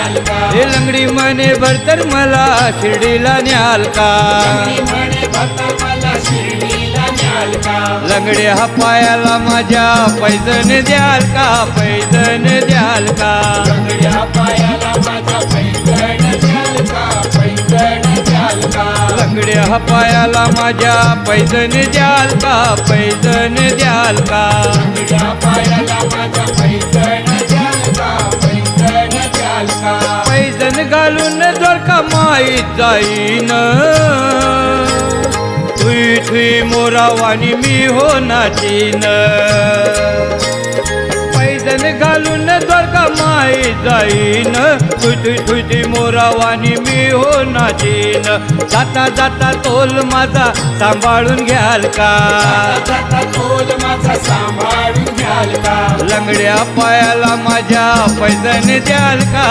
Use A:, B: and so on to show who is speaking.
A: हे लंगडी म्हणे भरतर मला शिर्डीला न्याल का लंगड्या हा पायाला माझ्या पैजण द्याल का पैजण द्याल का लंगड्या हा पायाला माझ्या पैजण द्याल का पैजण द्याल का पैजण घालून दोडका माहीत जाईन थुई थुई मोरावानी मी हो नाचीन पैजण घालून दोडका माहीत जाईन थुई थुई थुई मोरावानी मी हो नाचीन जाता जाता तोल माझा सांभाळून घ्याल का लंगड्या पायाला माझ्या पैजण द्याल का